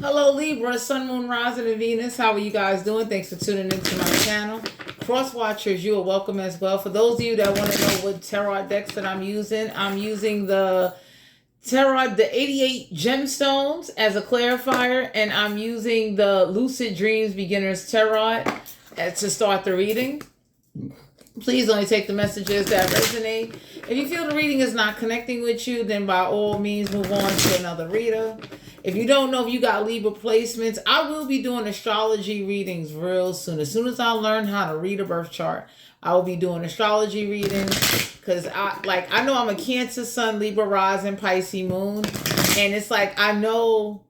Hello Libra, Sun, Moon, Rising, and Venus. How are you guys doing? Thanks for tuning into my channel. Cross watchers, you are welcome as well. For those of you that want to know what tarot decks that I'm using the tarot, the 88 gemstones as a clarifier, and I'm using the Lucid Dreams Beginners Tarot to start the reading. Please only take the messages that resonate. If you feel the reading is not connecting with you, then by all means move on to another reader. If you don't know if you got Libra placements, I will be doing astrology readings real soon. As soon as I learn how to read a birth chart, I will be doing astrology readings. Because I know I'm a Cancer Sun, Libra rising, Pisces moon. And it's like I know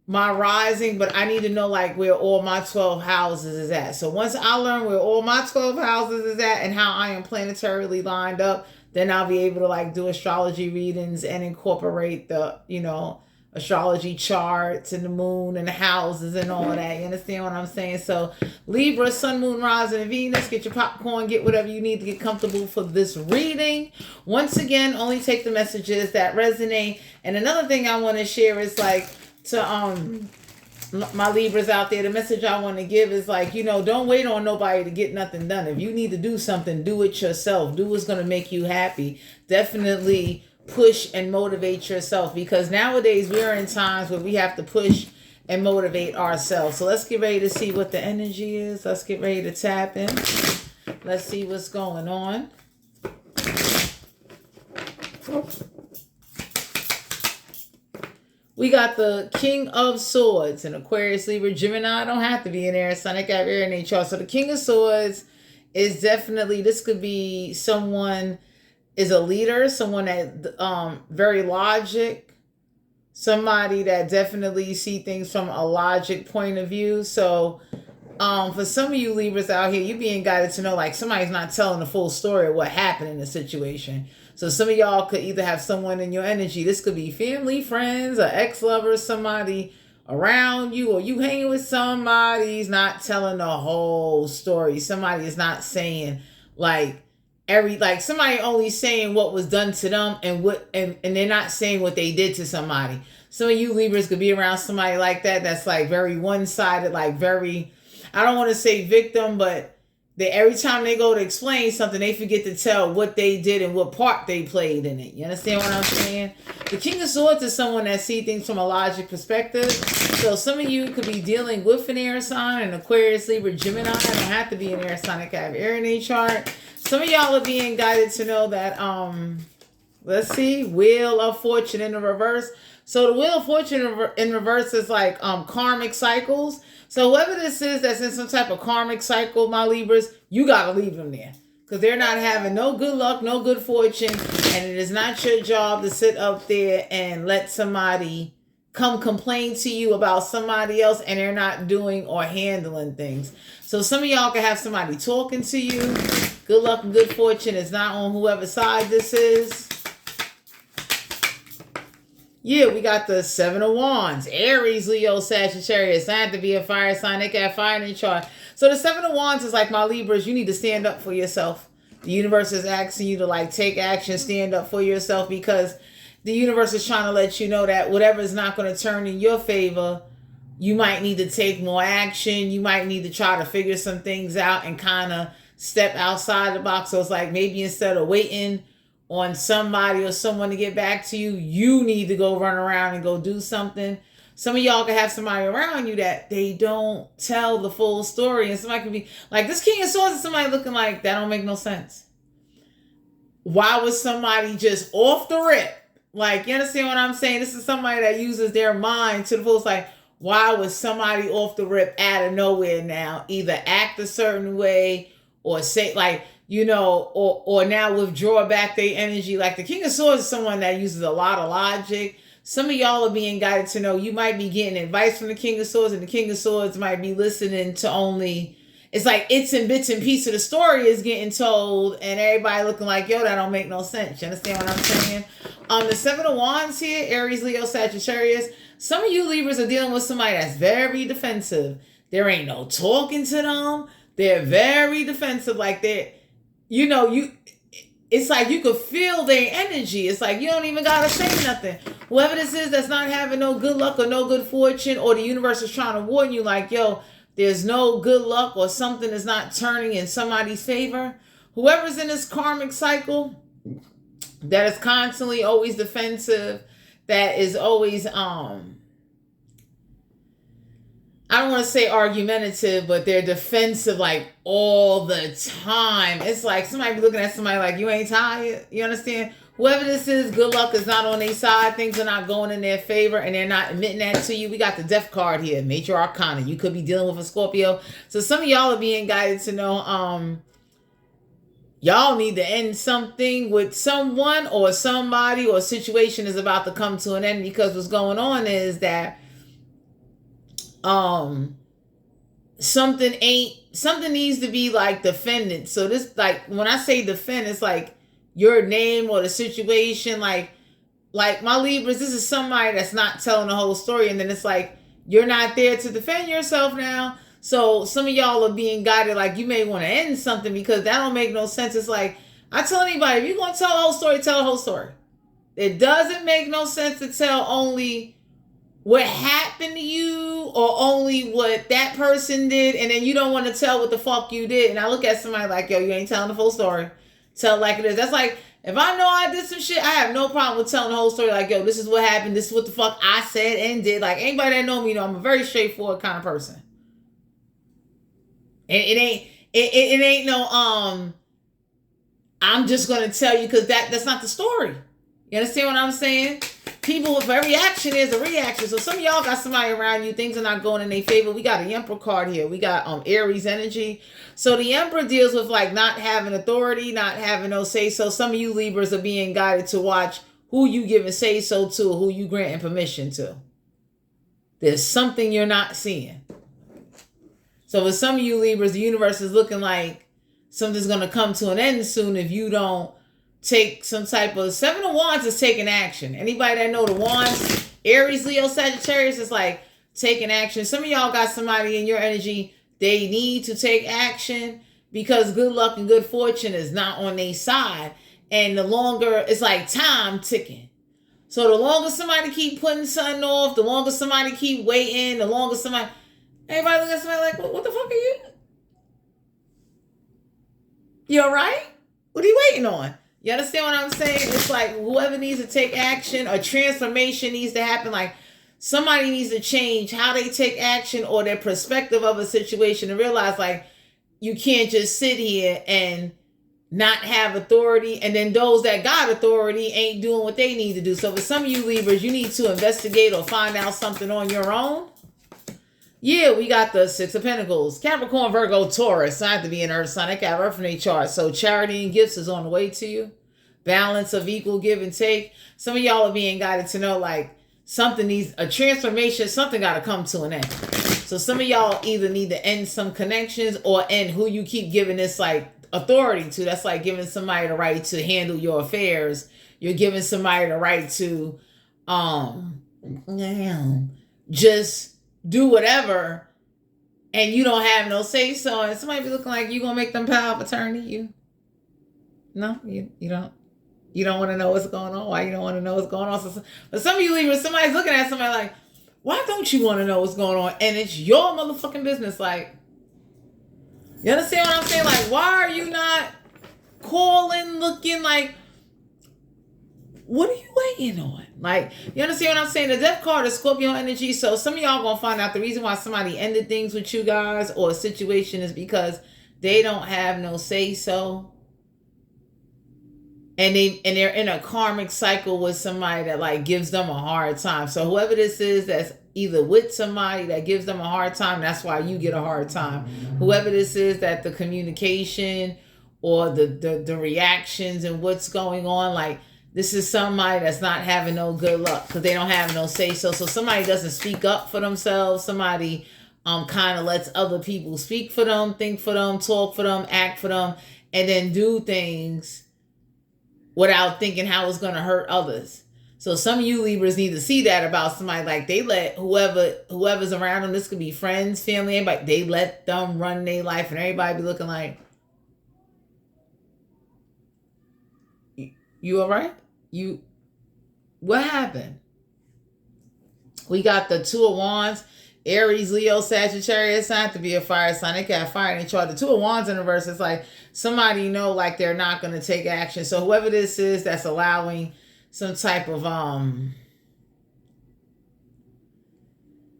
my rising, but I need to know like where all my 12 houses is at. So once I learn where all my 12 houses is at and how I am planetarily lined up, then I'll be able to like do astrology readings and incorporate the, astrology charts and the moon and the houses and all of that. You understand what I'm saying? So Libra, Sun, Moon, Rising, and Venus, get your popcorn, get whatever you need to get comfortable for this reading. Once again, only take the messages that resonate. And another thing I want to share is like to my Libras out there, the message I want to give is like, don't wait on nobody to get nothing done. If you need to do something, do it yourself. Do what's going to make you happy. Definitely push and motivate yourself, because nowadays we are in times where we have to push and motivate ourselves. So let's get ready to see what the energy is. Let's get ready to tap in. Let's see what's going on. We got the King of Swords and Aquarius, Libra, Gemini. Don't have to be in there. Sun, Cap, Air, and nature. So the King of Swords is definitely, this could be someone is a leader, someone that very logic, somebody that definitely see things from a logic point of view. So for some of you Libras out here, you're being guided to know like somebody's not telling the full story of what happened in the situation. So some of y'all could either have someone in your energy. This could be family, friends, or ex-lovers, somebody around you, or you hanging with somebody's not telling the whole story. Somebody is not saying like somebody only saying what was done to them and they're not saying what they did to somebody. Some of you Libras could be around somebody like that that's like very one-sided, like very, I don't want to say victim, but every time they go to explain something, they forget to tell what they did and what part they played in it. You understand what I'm saying? The King of Swords is someone that sees things from a logic perspective. So some of you could be dealing with an air sign, an Aquarius, Libra, Gemini. It don't have to be an air sign. It can have air in a chart. Some of y'all are being guided to know that, let's see, Wheel of Fortune in the reverse. So the Wheel of Fortune in reverse is like karmic cycles. So whoever this is that's in some type of karmic cycle, my Libras, you got to leave them there. Because they're not having no good luck, no good fortune. And it is not your job to sit up there and let somebody come complain to you about somebody else and they're not doing or handling things. So some of y'all can have somebody talking to you. Good luck and good fortune is not on whoever side this is. Yeah, we got the Seven of Wands. Aries, Leo, Sagittarius. That had to be a fire sign. They got fire in the chart. So the Seven of Wands is like, my Libras, you need to stand up for yourself. The universe is asking you to like take action, stand up for yourself, because the universe is trying to let you know that whatever is not going to turn in your favor, you might need to take more action. You might need to try to figure some things out and kind of step outside the box. So it's like maybe instead of waiting on somebody or someone to get back to you, you need to go run around and go do something. Some of y'all can have somebody around you that they don't tell the full story. And somebody can be like, this King of Swords is somebody looking like, that don't make no sense. Why was somebody just off the rip? Like, you understand what I'm saying? This is somebody that uses their mind to the full. It's like, why was somebody off the rip out of nowhere now? Either act a certain way or say like, or now withdraw back their energy. Like the King of Swords is someone that uses a lot of logic. Some of y'all are being guided to know you might be getting advice from the King of Swords, and the King of Swords might be listening to only, it's like it's and bits and pieces of the story is getting told, and everybody looking like, yo, that don't make no sense. You understand what I'm saying? The Seven of Wands here, Aries, Leo, Sagittarius. Some of you Libras are dealing with somebody that's very defensive. There ain't no talking to them. They're very defensive. Like they're, it's like you could feel their energy. It's like you don't even gotta say nothing. Whoever this is that's not having no good luck or no good fortune, or the universe is trying to warn you like, yo, there's no good luck or something is not turning in somebody's favor. Whoever's in this karmic cycle that is constantly always defensive, that is always I don't want to say argumentative, but they're defensive like all the time. It's like somebody be looking at somebody like, you ain't tired. You understand? Whoever this is, good luck is not on their side. Things are not going in their favor, and they're not admitting that to you. We got the death card here, Major Arcana. You could be dealing with a Scorpio. So some of y'all are being guided to know y'all need to end something with someone or somebody, or a situation is about to come to an end, because what's going on is that something needs to be like defended. So this, like when I say defend, it's like your name or the situation, like my Libras, this is somebody that's not telling the whole story, and then it's like you're not there to defend yourself now. So some of y'all are being guided like you may want to end something, because that don't make no sense. It's like, I tell anybody, if you're going to tell the whole story, tell the whole story. It doesn't make no sense to tell only what happened to you or only what that person did, and then you don't want to tell what the fuck you did. And I look at somebody like, yo, you ain't telling the full story. Tell it like it is. That's like, if I know I did some shit, I have no problem with telling the whole story. Like, yo, this is what happened. This is what the fuck I said and did. Like, anybody that know me know I'm a very straightforward kind of person. And it ain't no I'm just gonna tell you because that's not the story. You understand what I'm saying? People, with every action is a reaction. So some of y'all got somebody around you, things are not going in their favor. We got an Emperor card here. We got Aries energy. So the Emperor deals with like not having authority, not having no say. So some of you Libras are being guided to watch who you giving say so to, or who you granting permission to. There's something you're not seeing. So with some of you Libras, the universe is looking like something's going to come to an end soon if you don't take some type of... Seven of Wands is taking action. Anybody that know the Wands, Aries, Leo, Sagittarius, is like taking action. Some of y'all got somebody in your energy, they need to take action because good luck and good fortune is not on their side. And the longer, it's like time ticking. So the longer somebody keep putting something off, the longer somebody keep waiting, the longer somebody... Everybody look at somebody like, what the fuck are you? You all right? What are you waiting on? You understand what I'm saying? It's like whoever needs to take action, a transformation needs to happen. Like somebody needs to change how they take action or their perspective of a situation and realize like you can't just sit here and not have authority, and then those that got authority ain't doing what they need to do. So for some of you Libras, you need to investigate or find out something on your own. Yeah, we got the Six of Pentacles, Capricorn, Virgo, Taurus. I have to be an earth sign. I got Earth in their chart. So charity and gifts is on the way to you. Balance of equal give and take. Some of y'all are being guided to know like something needs a transformation. Something got to come to an end. So some of y'all either need to end some connections or end who you keep giving this like authority to. That's like giving somebody the right to handle your affairs. You're giving somebody the right to just do whatever, and you don't have no say so, and somebody be looking like you gonna make them power of attorney. You don't want to know what's going on. Why you don't want to know what's going on? So, but some of you Libras, somebody's looking at somebody like, why don't you want to know what's going on? And it's your motherfucking business. Like, you understand what I'm saying? Like, why are you not calling, looking like, what are you waiting on? Like, you understand what I'm saying? The death card is Scorpio energy. So some of y'all gonna find out the reason why somebody ended things with you guys or a situation is because they don't have no say so. And they're in a karmic cycle with somebody that like gives them a hard time. So whoever this is that's either with somebody that gives them a hard time, that's why you get a hard time. Whoever this is that the communication or the reactions and what's going on, like, this is somebody that's not having no good luck because they don't have no say so. So somebody doesn't speak up for themselves. Somebody kind of lets other people speak for them, think for them, talk for them, act for them, and then do things without thinking how it's going to hurt others. So some of you Libras need to see that about somebody. Like they let whoever's around them, this could be friends, family, anybody, they let them run their life and everybody be looking like, You all right? What happened? We got the Two of Wands, Aries, Leo, Sagittarius. Not to be a fire sign. They got fire in each other. The Two of Wands in reverse. It's like somebody know like they're not going to take action. So whoever this is that's allowing some type of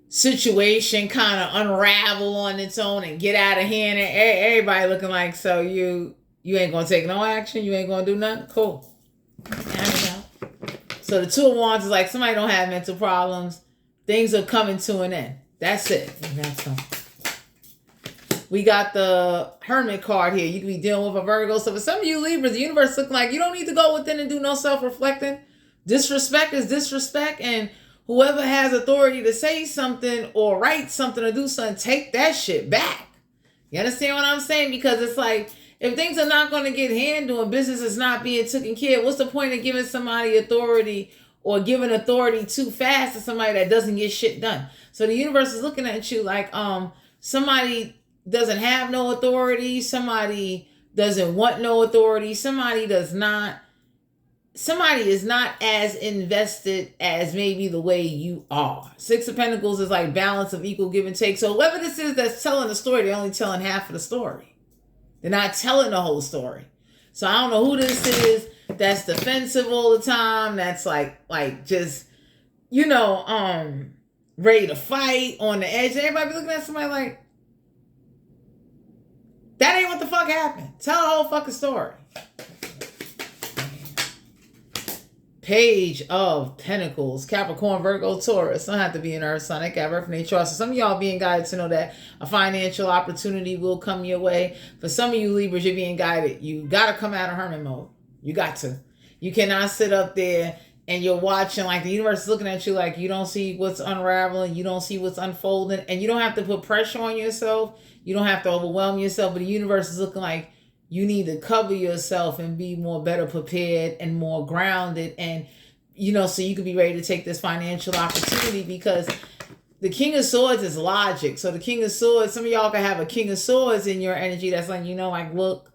situation kind of unravel on its own and get out of hand, and everybody looking like, so you ain't gonna take no action, you ain't gonna do nothing. Cool. So the Two of Wands is like somebody don't have mental problems. Things are coming to an end. That's it. And that's all. We got the Hermit card here. You could be dealing with a Virgo. So for some of you Libras, the universe looking like you don't need to go within and do no self-reflecting. Disrespect is disrespect, and whoever has authority to say something or write something or do something, take that shit back. You understand what I'm saying? Because it's like, if things are not going to get handled and business is not being taken care of, what's the point of giving somebody authority or giving authority too fast to somebody that doesn't get shit done? So the universe is looking at you like somebody doesn't have no authority, somebody doesn't want no authority, somebody is not as invested as maybe the way you are. Six of Pentacles is like balance of equal give and take. So whoever this is that's telling the story, they're only telling half of the story. They're not telling the whole story. So I don't know who this is that's defensive all the time. That's like just, ready to fight on the edge. Everybody be looking at somebody like, that ain't what the fuck happened. Tell the whole fucking story. Page of Pentacles, Capricorn, Virgo, Taurus. Don't have to be an earth sign. They got birth in their chart. So some of y'all being guided to know that a financial opportunity will come your way. For some of you Libras, you're being guided. You got to come out of hermit mode. You got to. You cannot sit up there and you're watching like the universe is looking at you like you don't see what's unraveling. You don't see what's unfolding. And you don't have to put pressure on yourself. You don't have to overwhelm yourself. But the universe is looking like you need to cover yourself and be more better prepared and more grounded, and so you can be ready to take this financial opportunity, because the King of Swords is logic. So the King of Swords, some of y'all can have a King of Swords in your energy that's like, look,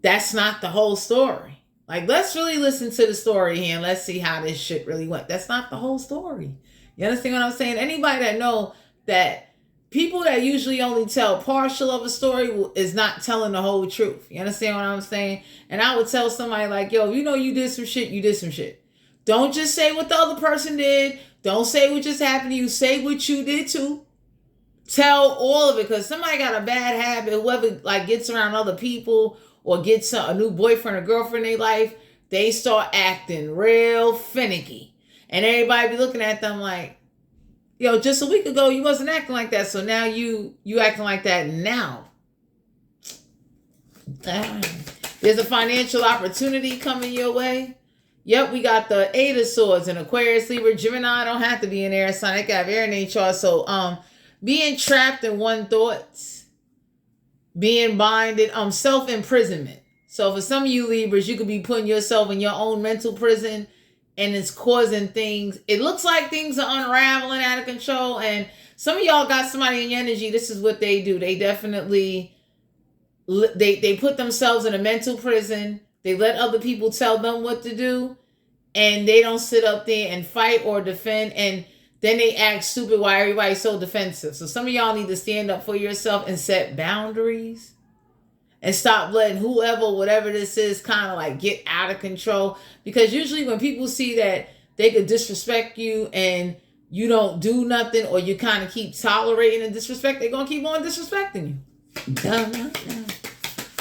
that's not the whole story. Like, let's really listen to the story here and let's see how this shit really went. That's not the whole story. You understand what I'm saying? Anybody that know that people that usually only tell partial of a story is not telling the whole truth. You understand what I'm saying? And I would tell somebody like, yo, you did some shit, you did some shit. Don't just say what the other person did. Don't say what just happened to you. Say what you did too. Tell all of it, because somebody got a bad habit. Whoever gets around other people or gets a new boyfriend or girlfriend in their life, they start acting real finicky. And everybody be looking at them like, yo, just a week ago, you wasn't acting like that. So now you acting like that now. There's a financial opportunity coming your way. Yep, we got the Eight of Swords in Aquarius, Libra, Gemini. Don't have to be an air sign. They got air in their chart. So being trapped in one thoughts, being binded, self-imprisonment. So for some of you Libras, you could be putting yourself in your own mental prison, and it's causing things. It looks like things are unraveling out of control. And some of y'all got somebody in your energy. This is what they do. They definitely, they put themselves in a mental prison. They let other people tell them what to do. And they don't sit up there and fight or defend. And then they act stupid while everybody's so defensive. So some of y'all need to stand up for yourself and set boundaries. And stop letting whoever, whatever this is, kind of get out of control. Because usually when people see that they could disrespect you and you don't do nothing, or you kind of keep tolerating the disrespect, they're going to keep on disrespecting you.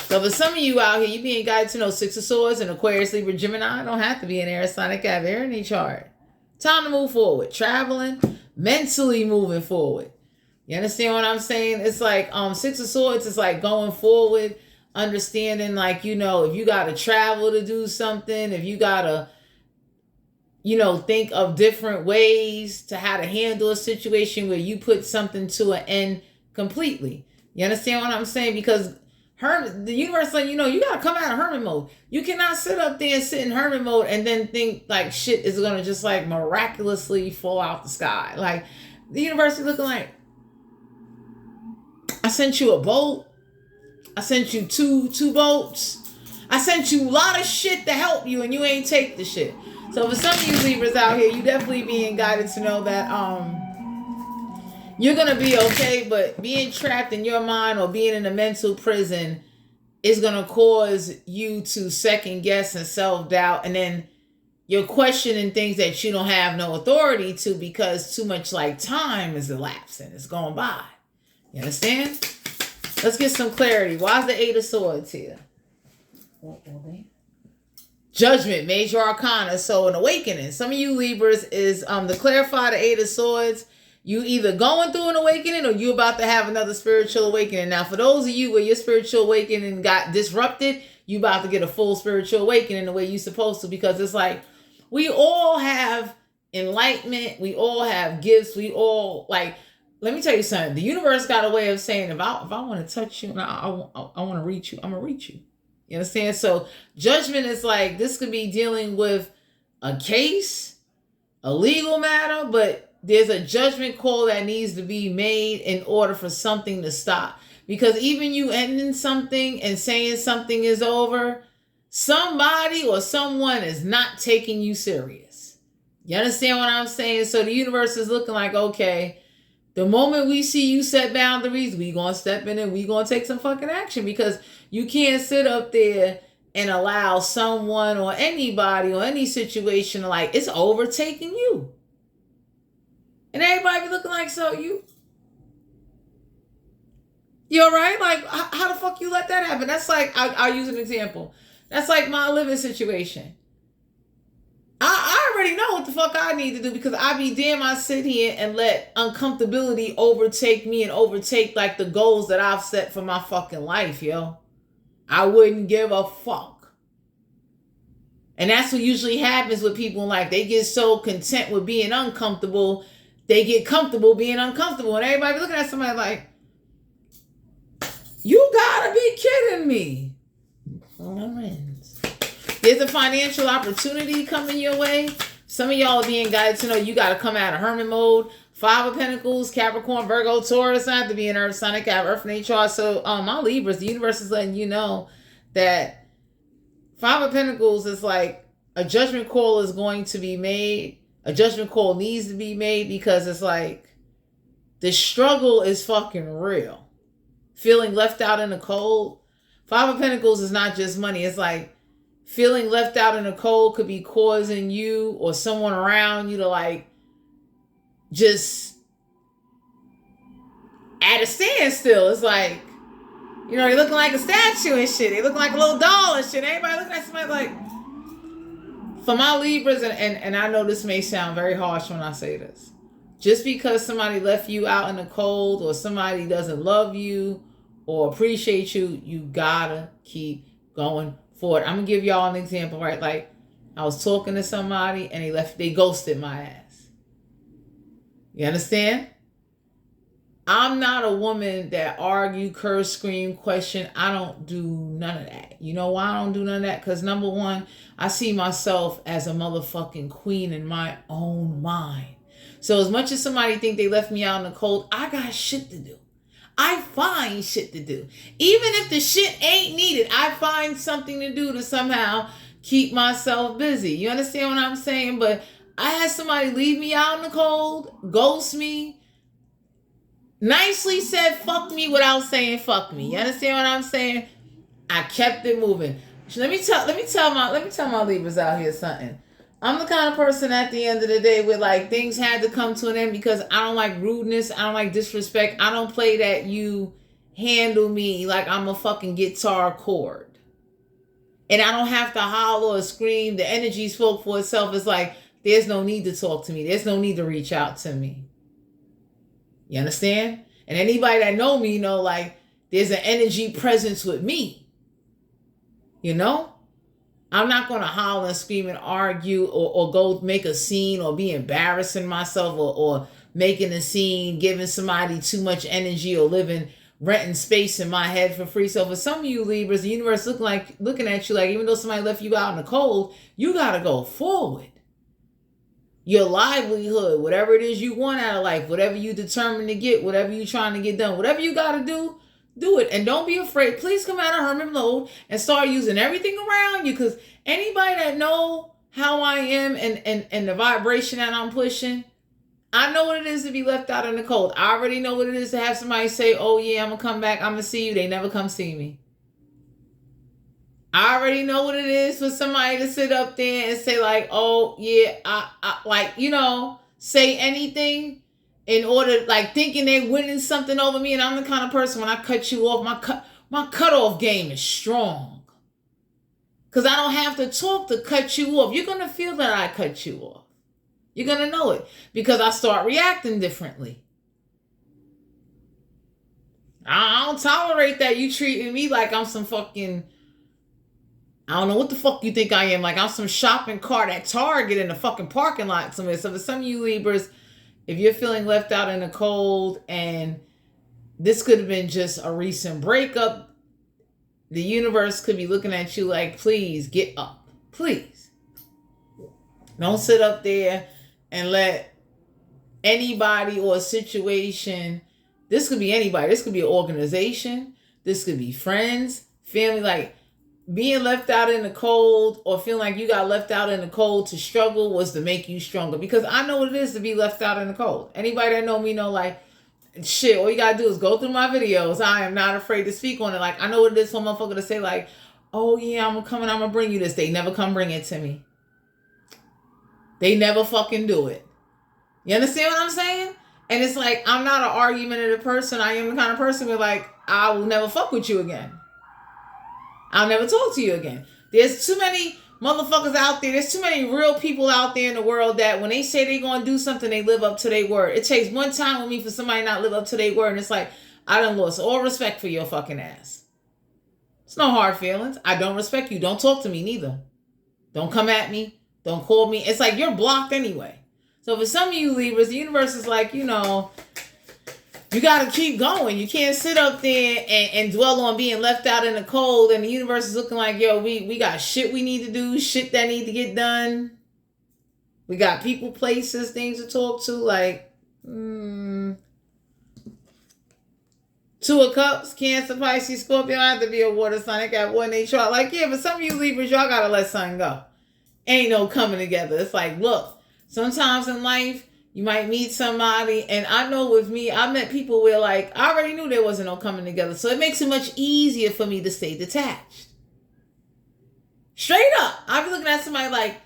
So for some of you out here, you being guided to know Six of Swords and Aquarius, Libra, Gemini. Don't have to be an air sign. They got air in their chart. Time to move forward. Traveling, mentally moving forward. You understand what I'm saying? It's like Six of Swords is like going forward. Understanding if you got to travel to do something, if you got to, think of different ways to how to handle a situation where you put something to an end completely. You understand what I'm saying? Because the universe you got to come out of hermit mode. You cannot sit up there and sit in hermit mode and then think shit is going to just miraculously fall out the sky. The universe is looking like, I sent you a boat. I sent you two boats. I sent you a lot of shit to help you and you ain't take the shit. So for some of you Libras out here, you definitely being guided to know that you're gonna be okay, but being trapped in your mind or being in a mental prison is gonna cause you to second guess and self-doubt, and then you're questioning things that you don't have no authority to because too much like time is elapsing. It's going by. You understand? Let's get some clarity. Why is the Eight of Swords here? Judgment, major arcana. So an awakening. Some of you Libras is to clarify the Eight of Swords. You either going through an awakening or you about to have another spiritual awakening. Now, for those of you where your spiritual awakening got disrupted, you about to get a full spiritual awakening the way you supposed to, because it's like we all have enlightenment. We all have gifts. We all, like, let me tell you something. The universe got a way of saying, if I want to touch you and I want to reach you, I'm going to reach you. You understand? So judgment is like, this could be dealing with a case, a legal matter, but there's a judgment call that needs to be made in order for something to stop. Because even you ending something and saying something is over, somebody or someone is not taking you serious. You understand what I'm saying? So the universe is looking like, okay, the moment we see you set boundaries, we gonna step in and we gonna take some fucking action, because you can't sit up there and allow someone or anybody or any situation like it's overtaking you. And everybody be looking like, so you all right? Like, how the fuck you let that happen? That's like, I'll use an example. That's like my living situation. I already know what the fuck I need to do, because I be damn I sit here and let uncomfortability overtake me and overtake like the goals that I've set for my fucking life, yo. I wouldn't give a fuck. And that's what usually happens with people in life. They get so content with being uncomfortable, they get comfortable being uncomfortable. And everybody be looking at somebody like, you gotta be kidding me. There's a financial opportunity coming your way. Some of y'all are being guided to know you got to come out of hermit mode. Five of Pentacles, Capricorn, Virgo, Taurus. I have to be an Earth sign. I have Earth in HR. So my Libras, the universe is letting you know that Five of Pentacles is like a judgment call is going to be made. A judgment call needs to be made, because it's like the struggle is fucking real. Feeling left out in the cold. Five of Pentacles is not just money. It's like feeling left out in the cold could be causing you or someone around you to like just at a standstill. It's like, you know, they looking like a statue and shit. They looking like a little doll and shit. Everybody looking at somebody like, for my Libras, and I know this may sound very harsh when I say this, just because somebody left you out in the cold or somebody doesn't love you or appreciate you, you gotta keep going forward. I'm gonna give y'all an example, right? Like, I was talking to somebody and they ghosted my ass. You understand? I'm not a woman that argue, curse, scream, question. I don't do none of that. You know why I don't do none of that? Because number one, I see myself as a motherfucking queen in my own mind. So as much as somebody think they left me out in the cold, I got shit to do. I find shit to do. Even if the shit ain't needed, I find something to do to somehow keep myself busy. You understand what I'm saying? But I had somebody leave me out in the cold, ghost me, nicely said fuck me without saying fuck me. You understand what I'm saying? I kept it moving. Let me tell my Libras out here something. I'm the kind of person at the end of the day where like things had to come to an end, because I don't like rudeness. I don't like disrespect. I don't play that you handle me like I'm a fucking guitar chord. And I don't have to holler or scream. The energy spoke for itself. It's like, there's no need to talk to me. There's no need to reach out to me. You understand? And anybody that know me know like there's an energy presence with me. You know? I'm not going to holler and scream and argue or go make a scene or be embarrassing myself or making a scene, giving somebody too much energy or renting space in my head for free. So for some of you Libras, the universe looking at you like, even though somebody left you out in the cold, you got to go forward. Your livelihood, whatever it is you want out of life, whatever you determined to get, whatever you trying to get done, whatever you got to do Do it. And don't be afraid. Please come out of hermit mode and start using everything around you. Because anybody that know how I am and the vibration that I'm pushing, I know what it is to be left out in the cold. I already know what it is to have somebody say, oh yeah, I'm going to come back. I'm going to see you. They never come see me. I already know what it is for somebody to sit up there and say like, oh yeah, I like, you know, say anything in order, like thinking they're winning something over me. And I'm the kind of person, when I cut you off, my cutoff game is strong. Because I don't have to talk to cut you off. You're going to feel that I cut you off. You're going to know it. Because I start reacting differently. I don't tolerate that you treating me like I'm some fucking, I don't know what the fuck you think I am. Like I'm some shopping cart at Target in the fucking parking lot somewhere. So for some of you Libras, if you're feeling left out in the cold and this could have been just a recent breakup, the universe could be looking at you like, please get up. Please. Don't sit up there and let anybody or a situation, this could be anybody. This could be an organization. This could be friends, family. Like being left out in the cold or feeling like you got left out in the cold to struggle was to make you stronger. Because I know what it is to be left out in the cold. Anybody that know me know like, shit, all you gotta do is go through my videos. I am not afraid to speak on it. Like, I know what it is for a motherfucker to say like, oh yeah, I'm gonna bring you this. They never come bring it to me. They never fucking do it. You understand what I'm saying? And it's like, I'm not an argumentative person. I am the kind of person where like, I will never fuck with you again. I'll never talk to you again. There's too many motherfuckers out there. There's too many real people out there in the world that when they say they're going to do something, they live up to their word. It takes one time with me for somebody not live up to their word. And it's like, I done lost all respect for your fucking ass. It's no hard feelings. I don't respect you. Don't talk to me neither. Don't come at me. Don't call me. It's like you're blocked anyway. So for some of you Libras, the universe is like, you know, you got to keep going. You can't sit up there and dwell on being left out in the cold. And the universe is looking like, yo, we got shit we need to do. Shit that need to get done. We got people, places, things to talk to. Like, Two of Cups, Cancer, Pisces, Scorpio. I have to be a water sign. I got one they try. Like, yeah, but some of you Libras, y'all got to let something go. Ain't no coming together. It's like, look, sometimes in life, you might meet somebody, and I know with me, I met people where like, I already knew there wasn't no coming together. So it makes it much easier for me to stay detached. Straight up. I'll be looking at somebody like,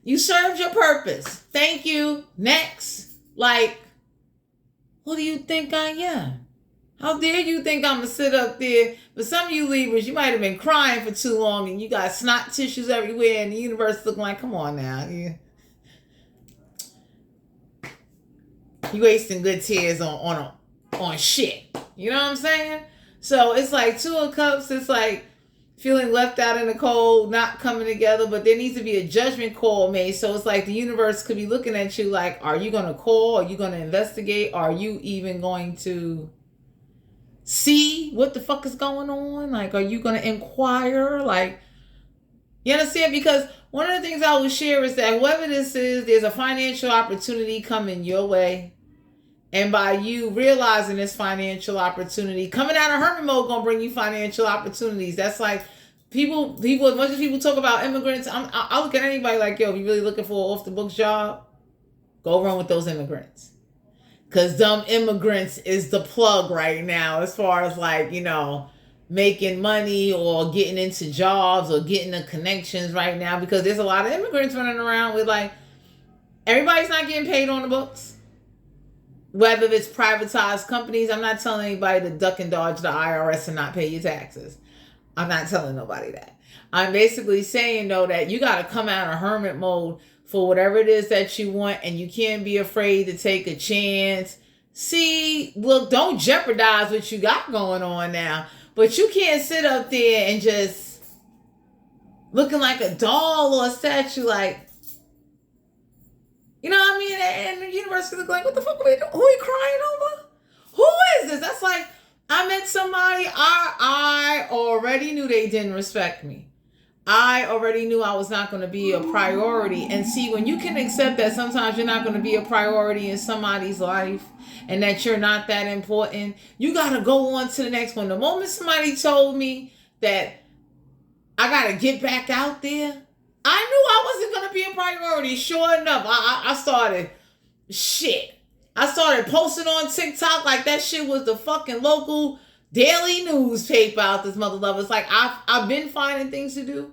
you served your purpose. Thank you. Next. Like, who do you think I am? How dare you think I'm going to sit up there? For some of you Libras, you might have been crying for too long, and you got snot tissues everywhere, and the universe looking like, come on now. You wasting good tears on shit. You know what I'm saying? So it's like Two of Cups. It's like feeling left out in the cold, not coming together. But there needs to be a judgment call made. So it's like the universe could be looking at you like, are you going to call? Are you going to investigate? Are you even going to see what the fuck is going on? Like, are you going to inquire? Like, you understand? Because one of the things I will share is that whoever this is, there's a financial opportunity coming your way. And by you realizing this financial opportunity, coming out of hermit mode gonna bring you financial opportunities. That's like people. As much as people talk about immigrants, I look at anybody like, yo, if you're really looking for an off the books job, go run with those immigrants. Cause dumb immigrants is the plug right now, as far as like, you know, making money or getting into jobs or getting the connections right now. Because there's a lot of immigrants running around with like, everybody's not getting paid on the books. Whether it's privatized companies, I'm not telling anybody to duck and dodge the IRS and not pay your taxes. I'm not telling nobody that. I'm basically saying, though, that you got to come out of hermit mode for whatever it is that you want, and you can't be afraid to take a chance. See, look, don't jeopardize what you got going on now. But you can't sit up there and just looking like a doll or a statue like, you know what I mean? And the universe is like, what the fuck are we doing? Who are you crying over? Who is this? That's like, I met somebody, I already knew they didn't respect me. I already knew I was not going to be a priority. And see, when you can accept that sometimes you're not going to be a priority in somebody's life and that you're not that important, you got to go on to the next one. The moment somebody told me that I got to get back out there, I knew I wasn't going to be a priority. Sure enough, I started posting on TikTok like that shit was the fucking local daily newspaper out this mother lover. It's like I've been finding things to do,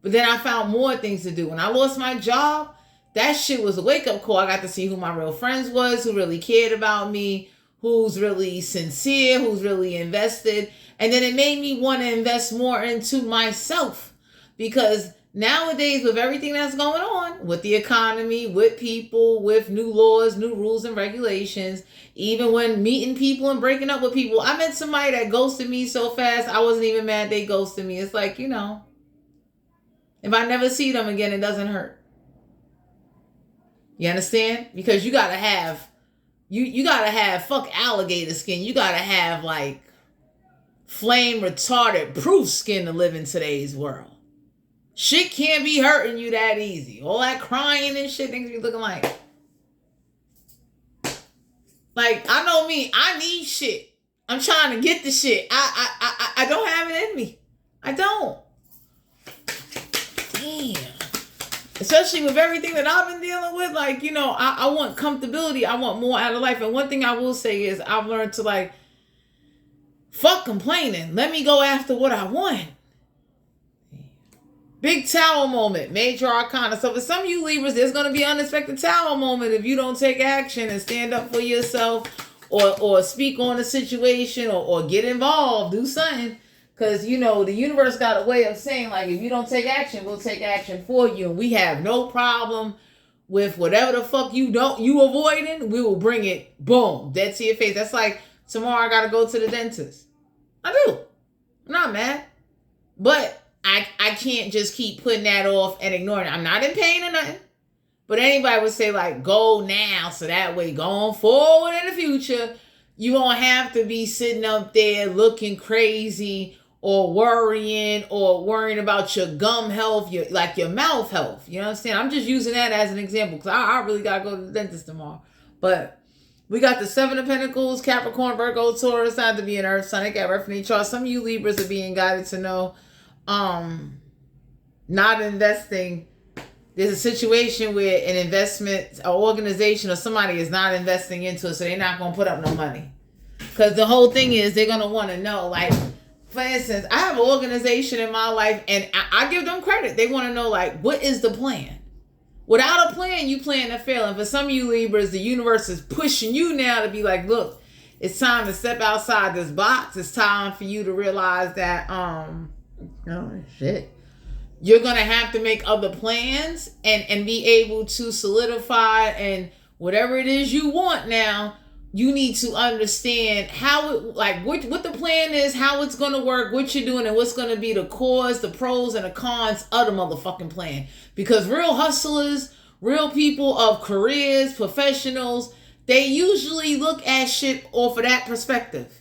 but then I found more things to do. When I lost my job, that shit was a wake-up call. I got to see who my real friends was, who really cared about me, who's really sincere, who's really invested. And then it made me want to invest more into myself, because nowadays, with everything that's going on with the economy, with people, with new laws, new rules and regulations, even when meeting people and breaking up with people, I met somebody that ghosted me so fast, I wasn't even mad they ghosted me. It's like, if I never see them again, it doesn't hurt. You understand? Because you gotta have, you gotta have fuck alligator skin. You gotta have like flame retardant proof skin to live in today's world. Shit can't be hurting you that easy. All that crying and shit, things be looking like I know me, I need shit. I'm trying to get the shit. I don't have it in me. I don't. Damn. Especially with everything that I've been dealing with, I want comfortability. I want more out of life. And one thing I will say is I've learned to fuck complaining. Let me go after what I want. Big tower moment, major arcana. So for some of you Libras, there's going to be an unexpected tower moment if you don't take action and stand up for yourself or speak on a situation or get involved, do something. Because, the universe got a way of saying, if you don't take action, we'll take action for you. And we have no problem with whatever the fuck you avoiding, we will bring it, boom, dead to your face. That's like, tomorrow I got to go to the dentist. I do. I'm not mad. But I can't just keep putting that off and ignoring it. I'm not in pain or nothing. But anybody would say, go now, so that way going forward in the future, you won't have to be sitting up there looking crazy or worrying about your gum health, your mouth health. You know what I'm saying? I'm just using that as an example because I really got to go to the dentist tomorrow. But we got the Seven of Pentacles, Capricorn, Virgo, Taurus, not to be an Earth, Sun, at reference chart. Some of you Libras are being guided to know not investing. There's a situation where an investment, an organization, or somebody is not investing into it, so they're not going to put up no money. Because the whole thing is they're going to want to know, for instance, I have an organization in my life, and I give them credit. They want to know, what is the plan? Without a plan, you plan to fail. And for some of you Libras, the universe is pushing you now to be look, it's time to step outside this box. It's time for you to realize that, you're going to have to make other plans and be able to solidify, and whatever it is you want now, you need to understand how it, what the plan is, how it's going to work, what you're doing, and what's going to be the cause, the pros, and the cons of the motherfucking plan. Because real hustlers, real people of careers, professionals, they usually look at shit off of that perspective.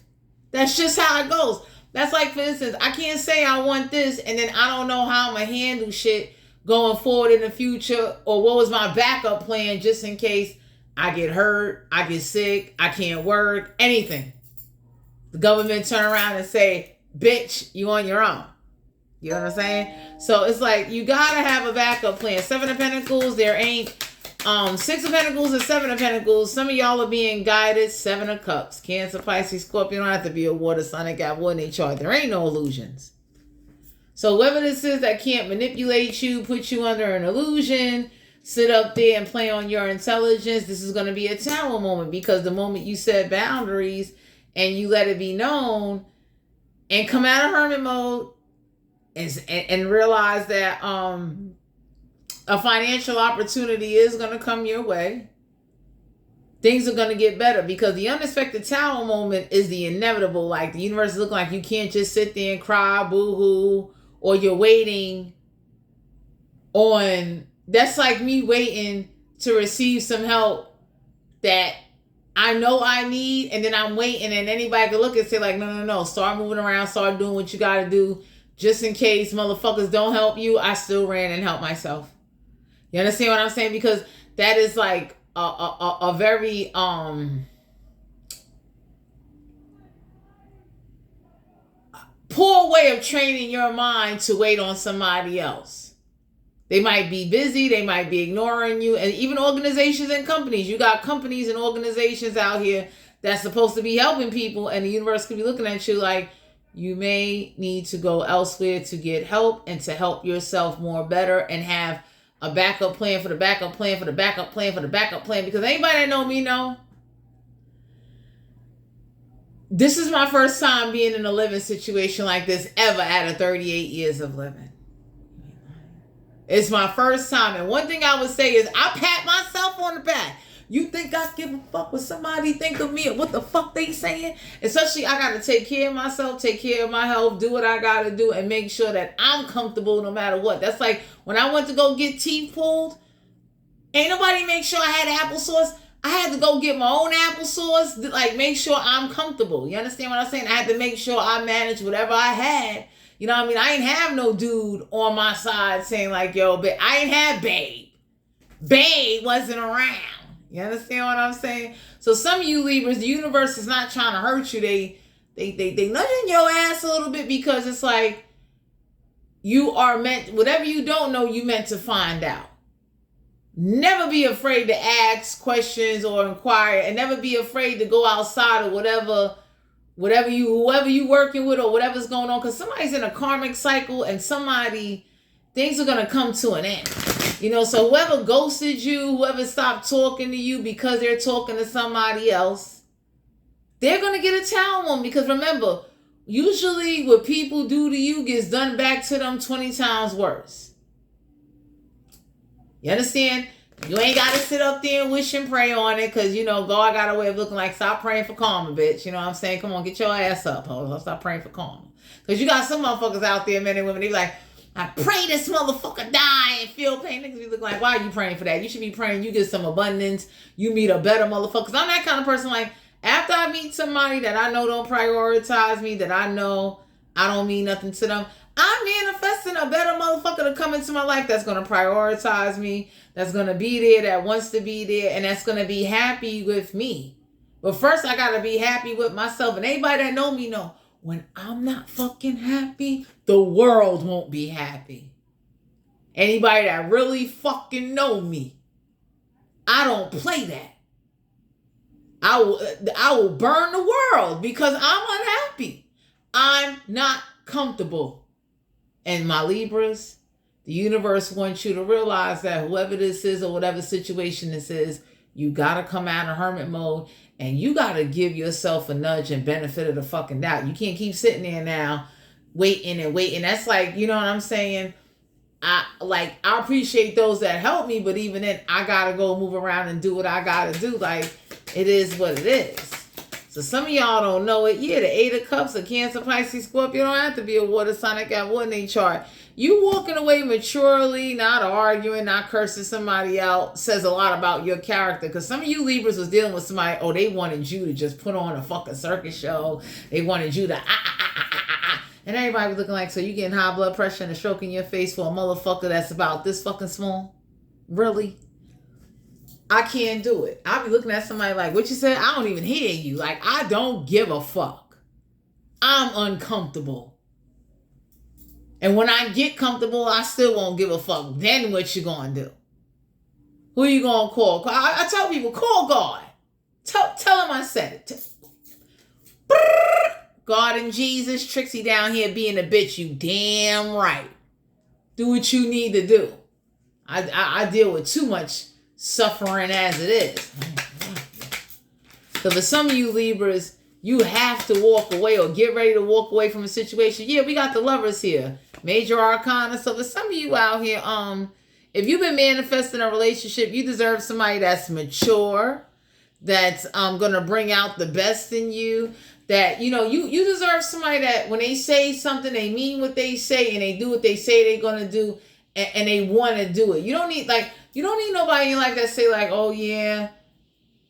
That's just how it goes. That's for instance, I can't say I want this and then I don't know how I'm going to handle shit going forward in the future, or what was my backup plan just in case I get hurt, I get sick, I can't work, anything. The government turn around and say, bitch, you on your own. You know what I'm saying? So it's you got to have a backup plan. Seven of Pentacles, there ain't Six of Pentacles and Seven of Pentacles. Some of y'all are being guided. Seven of Cups. Cancer, Pisces, Scorpio. Don't have to be a water sign. They got water in their chart. There ain't no illusions. So whoever this is that can't manipulate you, put you under an illusion, sit up there and play on your intelligence, this is going to be a tower moment, because the moment you set boundaries and you let it be known and come out of hermit mode and realize that a financial opportunity is going to come your way, things are going to get better, because the unexpected tower moment is the inevitable. The universe is looking like you can't just sit there and cry, boo-hoo, or you're waiting on, that's like me waiting to receive some help that I know I need, and then I'm waiting, and anybody can look and say no, start moving around, start doing what you got to do. just in case motherfuckers don't help you, I still ran and helped myself. You understand what I'm saying? Because that is like a very poor way of training your mind to wait on somebody else. They might be busy, they might be ignoring you, and even organizations and companies. You got companies and organizations out here that's supposed to be helping people, and the universe could be looking at you like, you may need to go elsewhere to get help and to help yourself more better and have a backup plan for the backup plan for the backup plan for the backup plan. Because anybody that know me know, this is my first time being in a living situation like this ever out of 38 years of living. It's my first time. And one thing I would say is I pat myself on the back. You think I give a fuck what somebody think of me or what the fuck they saying? Especially I got to take care of myself, take care of my health, do what I got to do, and make sure that I'm comfortable no matter what. That's like when I went to go get teeth pulled, ain't nobody make sure I had applesauce. I had to go get my own applesauce, like make sure I'm comfortable. You understand what I'm saying? I had to make sure I managed whatever I had. You know what I mean? I ain't have no dude on my side saying like, yo, babe. I ain't have babe. Babe wasn't around. You understand what I'm saying? So some of you Libras, the universe is not trying to hurt you. They nudging your ass a little bit because it's like you are meant, whatever you don't know, you meant to find out. Never be afraid to ask questions or inquire, and never be afraid to go outside of whoever you working with or whatever's going on, because somebody's in a karmic cycle and things are going to come to an end. You know, so whoever ghosted you, whoever stopped talking to you because they're talking to somebody else, they're going to get a towel on. Because remember, usually what people do to you gets done back to them 20 times worse. You understand? You ain't got to sit up there and wish and pray on it because, you know, God got a way of looking like, stop praying for karma, bitch. You know what I'm saying? Come on, get your ass up, ho. Stop praying for karma. Because you got some motherfuckers out there, men and women, they be like, I pray this motherfucker die and feel pain. Niggas be looking like, why are you praying for that? You should be praying you get some abundance. You meet a better motherfucker. Because I'm that kind of person, like, after I meet somebody that I know don't prioritize me, that I know I don't mean nothing to them, I'm manifesting a better motherfucker to come into my life that's going to prioritize me, that's going to be there, that wants to be there, and that's going to be happy with me. But first, I got to be happy with myself. And anybody that know me know, when I'm not fucking happy, the world won't be happy. Anybody that really fucking know me, I don't play that. I will burn the world because I'm unhappy. I'm not comfortable. And my Libras, the universe wants you to realize that whoever this is or whatever situation this is, you got to come out of hermit mode and you got to give yourself a nudge and benefit of the fucking doubt. You can't keep sitting there now waiting and waiting. That's like, you know what I'm saying? I appreciate those that help me, but even then I got to go move around and do what I got to do. Like, it is what it is. So some of y'all don't know it. Yeah, the 8 of Cups, a Cancer, Pisces, Scorpio, don't have to be a water sign that got one in their chart. You walking away maturely, not arguing, not cursing somebody out, says a lot about your character. Because some of you Libras was dealing with somebody, they wanted you to just put on a fucking circus show. They wanted you to And everybody was looking like, so you getting high blood pressure and a stroke in your face for a motherfucker that's about this fucking small? Really? I can't do it. I'll be looking at somebody like, what you said? I don't even hear you. Like, I don't give a fuck. I'm uncomfortable. And when I get comfortable, I still won't give a fuck. Then what you gonna do? Who you gonna call? I tell people, call God. Tell him I said it. God and Jesus, Trixie down here being a bitch. You damn right. Do what you need to do. I deal with too much suffering as it is. So for some of you Libras, you have to walk away or get ready to walk away from a situation. Yeah, we got the Lovers here. Major Arcana. So for some of you out here, if you've been manifesting a relationship, you deserve somebody that's mature, that's gonna bring out the best in you. That, you know, you deserve somebody that when they say something, they mean what they say and they do what they say they're gonna do, and they want to do it. You don't need nobody in your life that say like, oh yeah,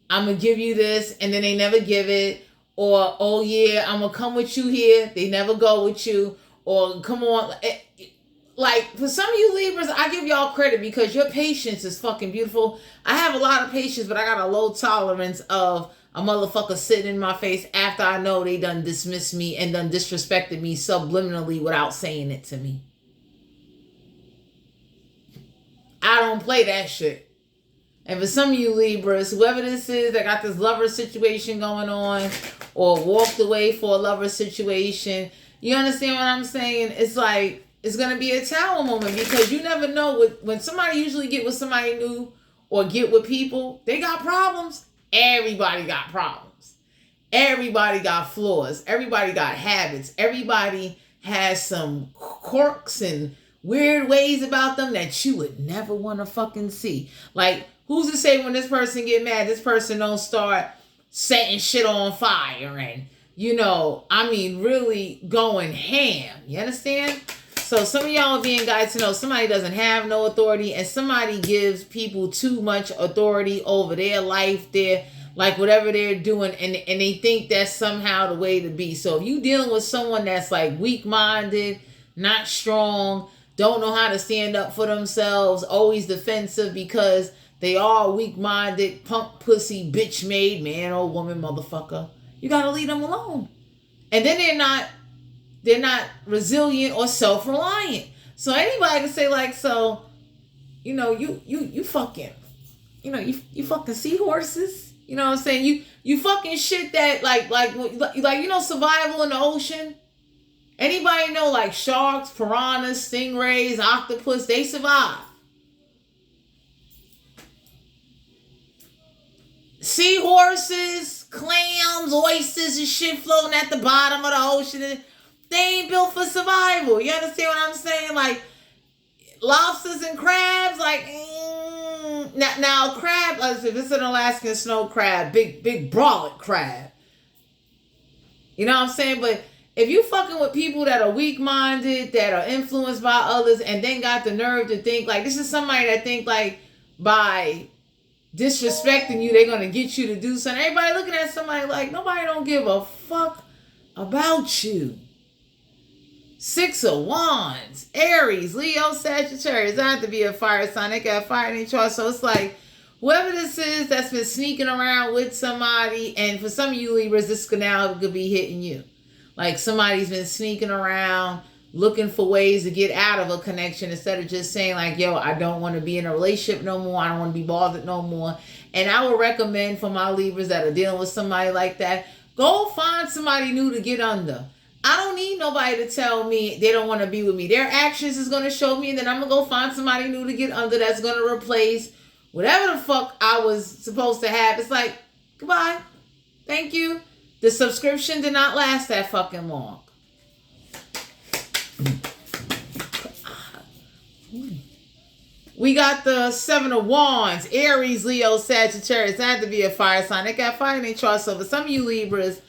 I'm gonna give you this, and then they never give it. Or, oh yeah, I'm gonna come with you here. They never go with you. or come on. Like, for some of you Libras, I give y'all credit because your patience is fucking beautiful. I have a lot of patience, but I got a low tolerance of a motherfucker sitting in my face after I know they done dismissed me and done disrespected me subliminally without saying it to me. I don't play that shit. And for some of you Libras, whoever this is that got this lover situation going on or walked away for a lover situation, you understand what I'm saying? It's like, it's going to be a tower moment because you never know when somebody usually get with somebody new or get with people, they got problems. Everybody got problems. Everybody got flaws. Everybody got habits. Everybody has some quirks and weird ways about them that you would never want to fucking see. Like, who's to say when this person get mad, this person don't start setting shit on fire and, really going ham. You understand? So some of y'all are being guided to know somebody doesn't have no authority and somebody gives people too much authority over their life, like whatever they're doing, and they think that's somehow the way to be. So if you dealing with someone that's like weak-minded, not strong, don't know how to stand up for themselves, always defensive because they are weak-minded, punk, pussy, bitch-made, man or woman, motherfucker, you gotta leave them alone. And then they're not resilient or self-reliant. So anybody can say like, so, you fucking, you fucking seahorses. You know what I'm saying? You fucking shit that like survival in the ocean. Anybody know like sharks, piranhas, stingrays, octopus, they survive. Seahorses, clams, oysters and shit floating at the bottom of the ocean. They ain't built for survival. You understand what I'm saying? Like, lobsters and crabs, like, now crab, if it's an Alaskan snow crab, big brolic crab. You know what I'm saying? But if you fucking with people that are weak-minded, that are influenced by others, and then got the nerve to think, like, this is somebody that think, like, by disrespecting you, they're going to get you to do something. Everybody looking at somebody like, nobody don't give a fuck about you. 6 of Wands, Aries, Leo, Sagittarius. I have to be a fire sign. They got fire in each chart. So it's like, whoever this is that's been sneaking around with somebody, and for some of you Libras, this canal could be hitting you. Like somebody's been sneaking around, looking for ways to get out of a connection instead of just saying like, yo, I don't want to be in a relationship no more. I don't want to be bothered no more. And I would recommend for my Libras that are dealing with somebody like that, go find somebody new to get under. I don't need nobody to tell me they don't want to be with me. Their actions is going to show me, and then I'm going to go find somebody new to get under that's going to replace whatever the fuck I was supposed to have. It's like, goodbye. Thank you. The subscription did not last that fucking long. We got the 7 of Wands, Aries, Leo, Sagittarius. That had to be a fire sign. They got fire in their chart. So for some of you Libras,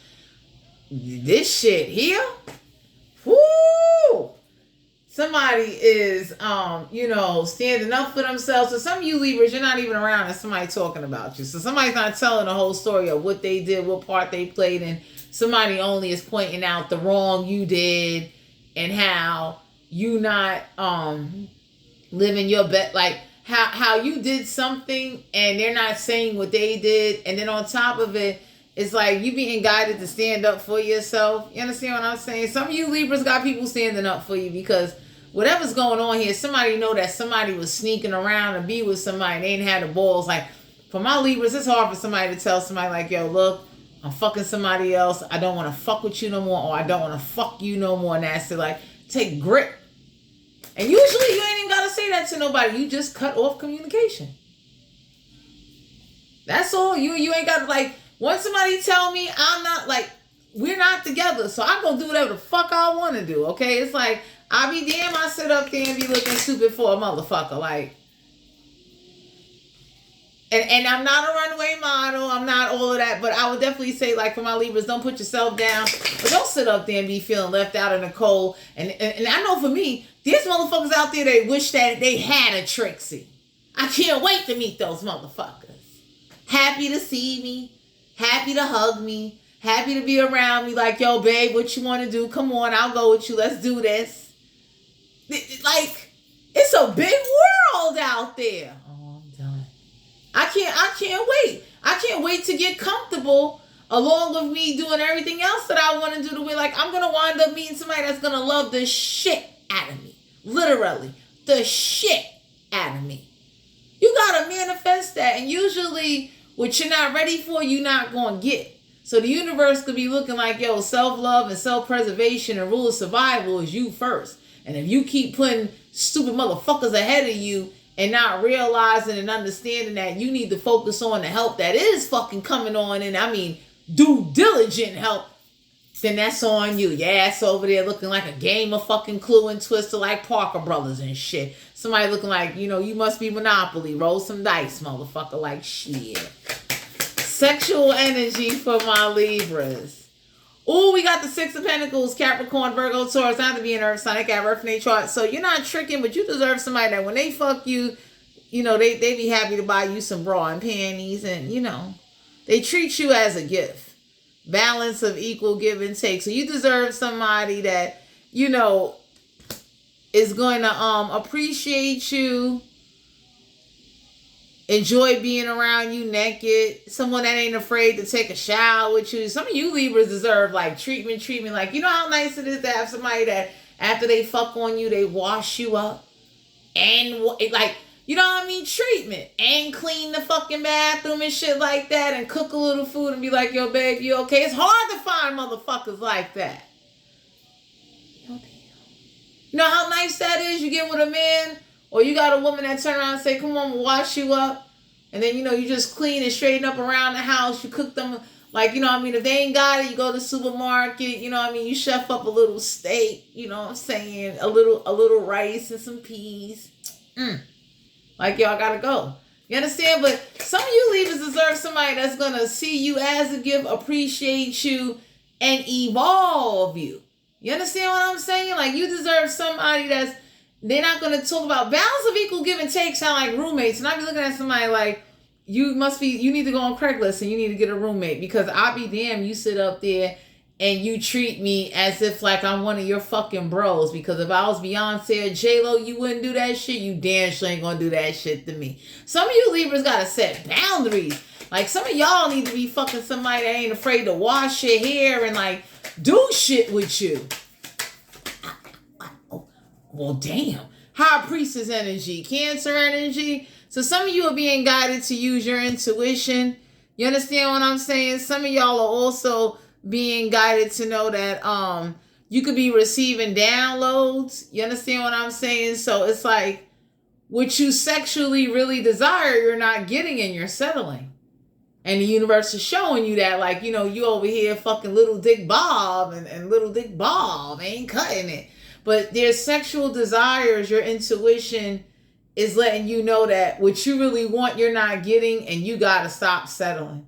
this shit here, whoo! Somebody is, standing up for themselves. So some of you Libras, you're not even around and somebody talking about you. So somebody's not telling the whole story of what they did, what part they played in. Somebody only is pointing out the wrong you did and how you not living your best, like how you did something and they're not saying what they did. And then on top of it, it's like you being guided to stand up for yourself. You understand what I'm saying? Some of you Libras got people standing up for you because whatever's going on here, somebody know that somebody was sneaking around to be with somebody. They ain't had the balls. Like, for my Libras, it's hard for somebody to tell somebody like, yo, look, I'm fucking somebody else. I don't want to fuck with you no more, or I don't want to fuck you no more. And that's to like, take grip. And usually you ain't even got to say that to nobody. You just cut off communication. That's all. You ain't got to like, once somebody tell me I'm not like, we're not together, so I'm going to do whatever the fuck I want to do, okay? It's like, I'll be damn, I sit up there and be looking stupid for a motherfucker, like. And I'm not a runway model, I'm not all of that, but I would definitely say, like, for my Libras, don't put yourself down, but don't sit up there and be feeling left out in the cold. And I know for me, there's motherfuckers out there that wish that they had a Trixie. I can't wait to meet those motherfuckers. Happy to see me, happy to hug me, happy to be around me. Like, yo, babe, what you want to do? Come on, I'll go with you. Let's do this. Like, it's a big world out there. Oh, I'm done. I can't wait. I can't wait to get comfortable along with me doing everything else that I want to do. The way, like, I'm going to wind up meeting somebody that's going to love the shit out of me. Literally, the shit out of me. You got to manifest that. And usually, what you're not ready for, you're not going to get. So the universe could be looking like, yo, self-love and self-preservation and rule of survival is you first. And if you keep putting stupid motherfuckers ahead of you and not realizing and understanding that you need to focus on the help that is fucking coming on, and I mean due diligent help, then that's on you. Your ass over there looking like a game of fucking Clue and Twister like Parker Brothers and shit. Somebody looking like, you know, you must be Monopoly. Roll some dice, motherfucker, like shit. Sexual energy for my Libras. Oh, we got the Six of Pentacles, Capricorn, Virgo, Taurus, not to be an Earth sign. They got Earth in their chart. So you're not tricking, but you deserve somebody that when they fuck you, you know, they be happy to buy you some bra and panties, and, you know, they treat you as a gift. Balance of equal give and take. So you deserve somebody that, you know, is going to appreciate you, enjoy being around you naked. Someone that ain't afraid to take a shower with you. Some of you Libras deserve like treatment. Like, you know how nice it is to have somebody that after they fuck on you, they wash you up and like, you know what I mean? Treatment and clean the fucking bathroom and shit like that and cook a little food and be like, yo, babe, you okay? It's hard to find motherfuckers like that. You know how nice that is? You get with a man, or you got a woman that turn around and say, come on, we'll wash you up. And then, you know, you just clean and straighten up around the house. You cook them, like, you know what I mean? If they ain't got it, you go to the supermarket. You know what I mean? You chef up a little steak. You know what I'm saying? A little rice and some peas. Like, yo, I gotta go. You understand? But some of you Libras deserve somebody that's going to see you as a gift, appreciate you, and evolve you. You understand what I'm saying? Like, you deserve somebody that's, they're not going to talk about balance of equal give and take, sound like roommates. And I be looking at somebody like, you need to go on Craigslist and you need to get a roommate, because I'll be damn, you sit up there and you treat me as if like I'm one of your fucking bros. Because if I was Beyonce or J-Lo, you wouldn't do that shit. You damn sure ain't going to do that shit to me. Some of you Libras got to set boundaries. Like, some of y'all need to be fucking somebody that ain't afraid to wash your hair and like do shit with you. Well, damn. High Priestess energy, Cancer energy. So some of you are being guided to use your intuition. You understand what I'm saying? Some of y'all are also being guided to know that you could be receiving downloads. You understand what I'm saying? So it's like what you sexually really desire, you're not getting and you're settling. And the universe is showing you that, like, you know, you over here fucking little Dick Bob and little Dick Bob ain't cutting it. But there's sexual desires, your intuition is letting you know that what you really want, you're not getting, and you got to stop settling.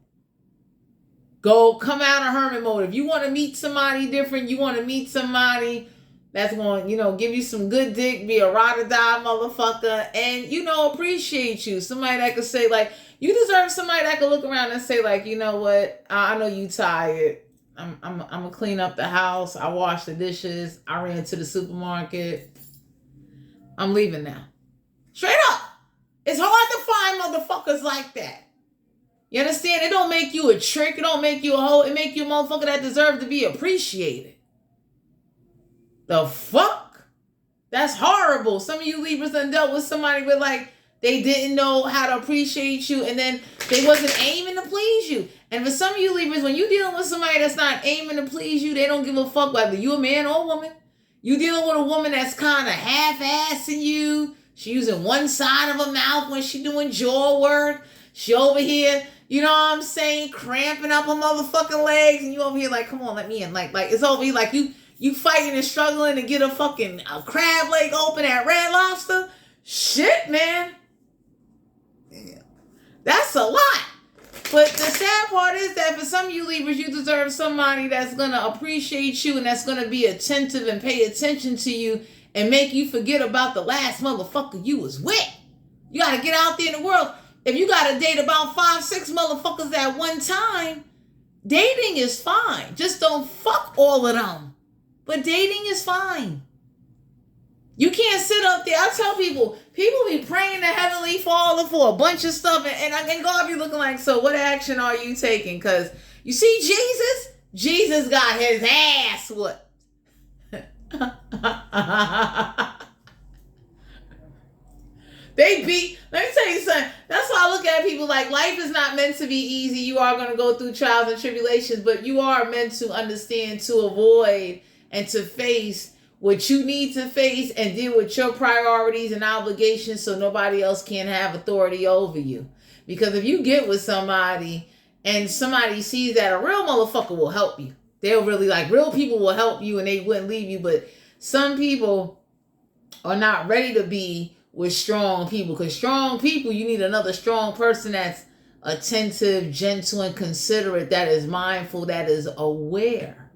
Come out of hermit mode. If you want to meet somebody different, you want to meet somebody that's going to, you know, give you some good dick, be a ride or die motherfucker, and, you know, appreciate you. Somebody that could say, like, you deserve somebody that could look around and say, like, you know what, I know you tired. I'm gonna clean up the house. I washed the dishes. I ran to the supermarket. I'm leaving now. Straight up. It's hard to find motherfuckers like that. You understand? It don't make you a trick. It don't make you a hoe. It make you a motherfucker that deserves to be appreciated. The fuck? That's horrible. Some of you Libras done dealt with somebody with like, they didn't know how to appreciate you, and then they wasn't aiming to please you. And for some of you Libras, when you're dealing with somebody that's not aiming to please you, they don't give a fuck whether you a man or a woman. You dealing with a woman that's kind of half-assing you. She using one side of her mouth when she doing jaw work. She over here, you know what I'm saying, cramping up her motherfucking legs, and you over here like, come on, let me in. Like it's over here like you fighting and struggling to get a crab leg open at Red Lobster. Shit, man. Yeah. That's a lot. But the sad part is that for some of you Libras, you deserve somebody that's going to appreciate you and that's going to be attentive and pay attention to you and make you forget about the last motherfucker you was with. You got to get out there in the world. If you got to date about 5-6 motherfuckers at one time, Dating is fine. Just don't fuck all of them. But dating is fine. You can't sit up there. I tell people be praying to Heavenly Father for a bunch of stuff, and God be looking like, so what action are you taking? Because you see Jesus got his ass whooped. Let me tell you something. That's why I look at people like life is not meant to be easy. You are going to go through trials and tribulations, but you are meant to understand, to avoid, and to face what you need to face and deal with your priorities and obligations so nobody else can have authority over you. Because if you get with somebody and somebody sees that, a real motherfucker will help you. They'll really, like, real people will help you and they wouldn't leave you. But some people are not ready to be with strong people. Because strong people, you need another strong person that's attentive, gentle, and considerate, that is mindful, that is aware.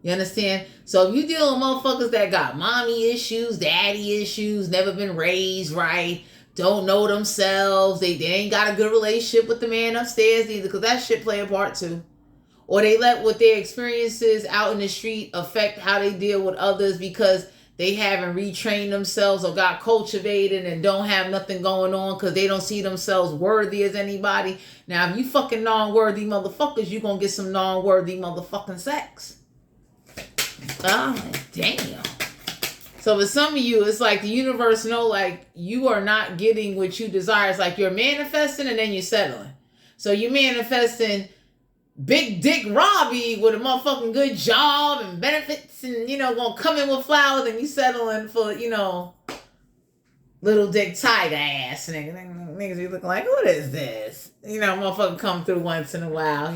You understand? So if you deal with motherfuckers that got mommy issues, daddy issues, never been raised right, don't know themselves, they ain't got a good relationship with the man upstairs either, because that shit play a part too. Or they let what their experiences out in the street affect how they deal with others because they haven't retrained themselves or got cultivated and don't have nothing going on because they don't see themselves worthy as anybody. Now, if you fucking non-worthy motherfuckers, you gonna get some non-worthy motherfucking sex. Oh, damn. So for some of you, it's like the universe know, like, you are not getting what you desire. It's like you're manifesting and then you're settling. So you're manifesting big dick Robbie with a motherfucking good job and benefits and, gonna come in with flowers, and you settling for, little dick tiger ass nigga. Niggas be looking like, what is this? Motherfucker come through once in a while.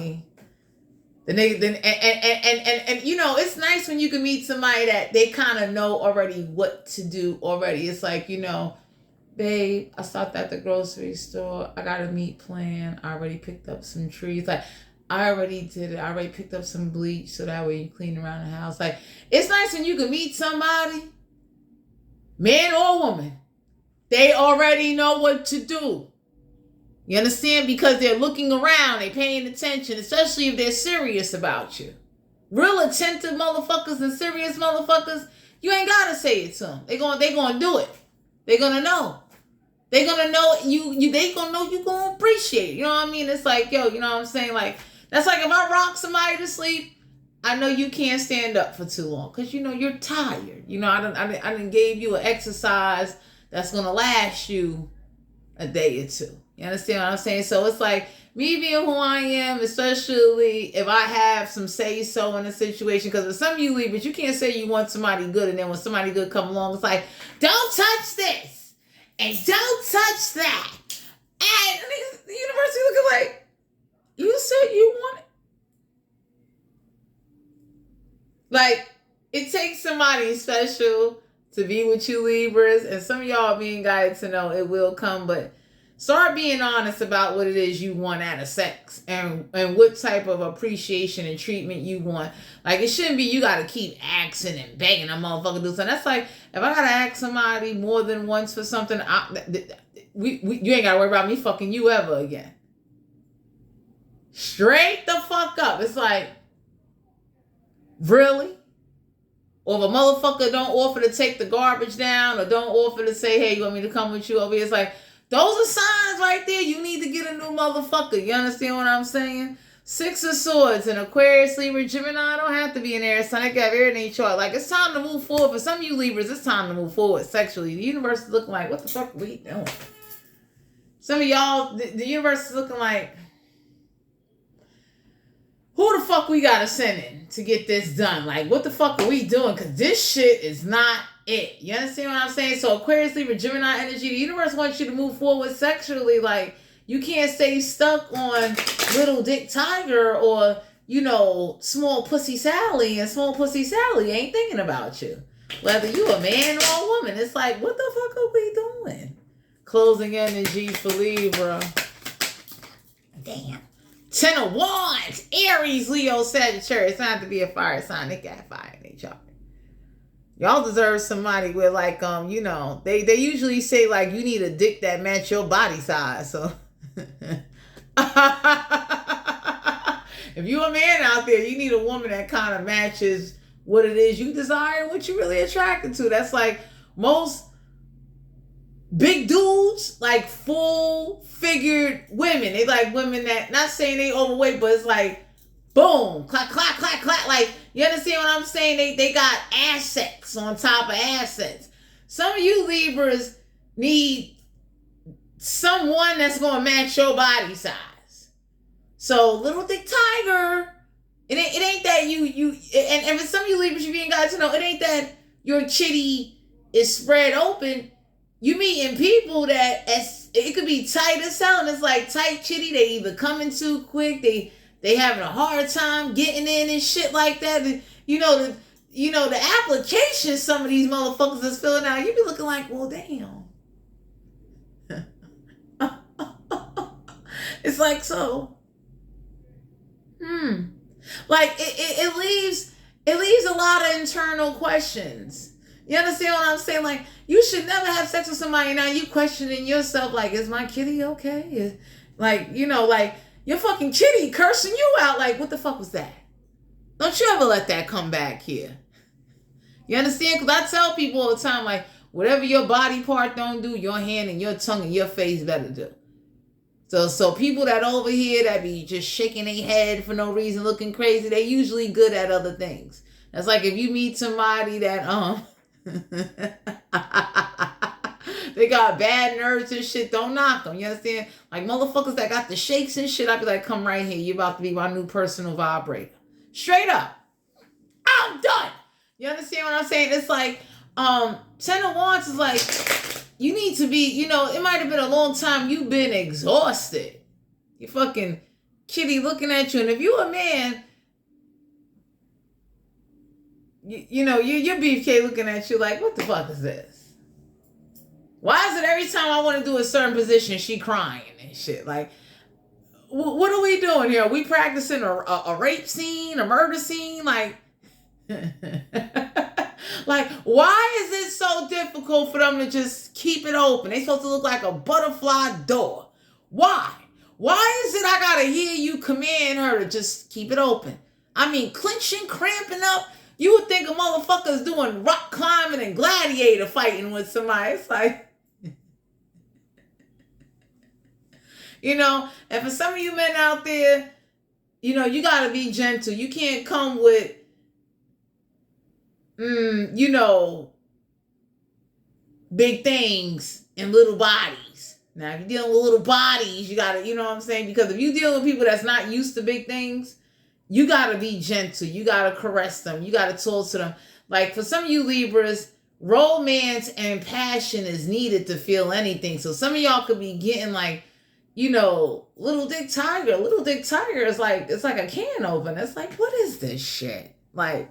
The nigga, and it's nice when you can meet somebody that they kind of know already what to do already. It's like, babe, I stopped at the grocery store. I got a meat plan. I already picked up some trees. Like, I already did it. I already picked up some bleach so that way you clean around the house. Like, it's nice when you can meet somebody, man or woman, they already know what to do. You understand? Because they're looking around, they're paying attention, especially if they're serious about you. Real attentive motherfuckers and serious motherfuckers, you ain't gotta say it to them. They gonna do it. They're gonna know. They're gonna know you. They gonna know you gonna appreciate it. You know what I mean? It's like, yo, you know what I'm saying? Like, that's like if I rock somebody to sleep, I know you can't stand up for too long because you're tired. I done gave you an exercise that's gonna last you a day or two. You understand what I'm saying? So it's like me being who I am, especially if I have some say-so in a situation, because with some of you Libras, you can't say you want somebody good, and then when somebody good come along, it's like, don't touch this, and don't touch that. And the universe is looking like, you said you want it. Like, it takes somebody special to be with you Libras, and some of y'all being guided to know it will come, but start being honest about what it is you want out of sex and what type of appreciation and treatment you want. Like, it shouldn't be you got to keep asking and begging a motherfucker to do something. That's like, if I got to ask somebody more than once for something, you ain't got to worry about me fucking you ever again. Straight the fuck up. It's like, really? Or if a motherfucker don't offer to take the garbage down or don't offer to say, hey, you want me to come with you over here? It's like, those are signs right there. You need to get a new motherfucker. You understand what I'm saying? 6 of Swords and Aquarius, Libra, Gemini. Don't have to be an air sign. I got everything in chart. Like, it's time to move forward. For some of you Libras, it's time to move forward sexually. The universe is looking like, what the fuck are we doing? Some of y'all, the universe is looking like, who the fuck we gotta send in to get this done? Like, what the fuck are we doing? Because this shit is not it. You understand what I'm saying? So Aquarius, Libra, Gemini energy, the universe wants you to move forward sexually. Like, you can't stay stuck on little dick tiger or, small pussy Sally, and small pussy Sally ain't thinking about you. Whether you a man or a woman, it's like, what the fuck are we doing? Closing energy for Libra. Damn. 10 of Wands, Aries, Leo, Sagittarius. It's not have to be a fire sign. They got fire in their chart. Y'all deserve somebody with, like, they usually say, like, you need a dick that match your body size. So If you're a man out there, you need a woman that kind of matches what it is you desire and what you're really attracted to. That's like most big dudes, like full-figured women. They like women that, not saying they overweight, but it's like, boom, clack, clack, clack, clack. Like, you understand what I'm saying? They got assets on top of assets. Some of you Libras need someone that's going to match your body size. So, little thick tiger, it ain't that you and for some of you Libras, you ain't got to know, it ain't that your chitty is spread open. You meeting people that it could be tight as hell, and it's like tight chitty. They either coming too quick, they having a hard time getting in and shit like that. The application some of these motherfuckers is filling out, you be looking like, well, damn. It's like, so. Like it leaves a lot of internal questions. You understand what I'm saying? Like, you should never have sex with somebody now you questioning yourself, like, is my kitty okay? Like your fucking kitty cursing you out. Like, what the fuck was that? Don't you ever let that come back here. You understand? Because I tell people all the time, like, whatever your body part don't do, your hand and your tongue and your face better do. So people that over here that be just shaking their head for no reason, looking crazy, they usually good at other things. That's like if you meet somebody that they got bad nerves and shit, don't knock them. You understand? Like motherfuckers that got the shakes and shit, I be like, come right here. You about to be my new personal vibrator. Straight up. I'm done. You understand what I'm saying? It's like, 10 of Wands is like, you need to be, it might have been a long time you've been exhausted. You fucking kitty looking at you. And if you a man, your beefcake looking at you like, what the fuck is this? Why is it every time I want to do a certain position, she crying and shit? Like, what are we doing here? Are we practicing a rape scene, a murder scene? Like, like, why is it so difficult for them to just keep it open? They supposed to look like a butterfly door. Why? Why is it I gotta hear you command her to just keep it open? I mean, clenching, cramping up. You would think a motherfucker's doing rock climbing and gladiator fighting with somebody. It's like, and for some of you men out there, you gotta be gentle. You can't come with, big things and little bodies. Now, if you're dealing with little bodies, you gotta, you know what I'm saying? Because if you're dealing with people that's not used to big things, you gotta be gentle. You gotta caress them. You gotta talk to them. Like, for some of you Libras, romance and passion is needed to feel anything. So some of y'all could be getting like, little dick tiger. Little dick tiger is like, it's like a can opener. It's like, what is this shit? Like,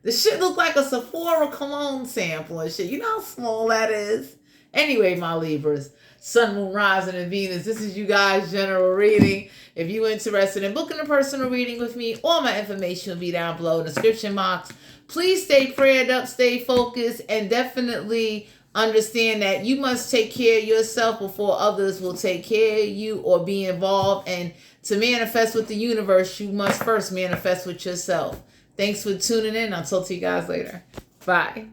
the shit look like a Sephora cologne sample and shit. You know how small that is? Anyway, my Libras, Sun, Moon, Rising, and Venus, this is you guys' general reading. If you're interested in booking a personal reading with me, all my information will be down below in the description box. Please stay prayed up, stay focused, and definitely understand that you must take care of yourself before others will take care of you or be involved. And to manifest with the universe, you must first manifest with yourself. Thanks for tuning in. I'll talk to you guys later. Bye.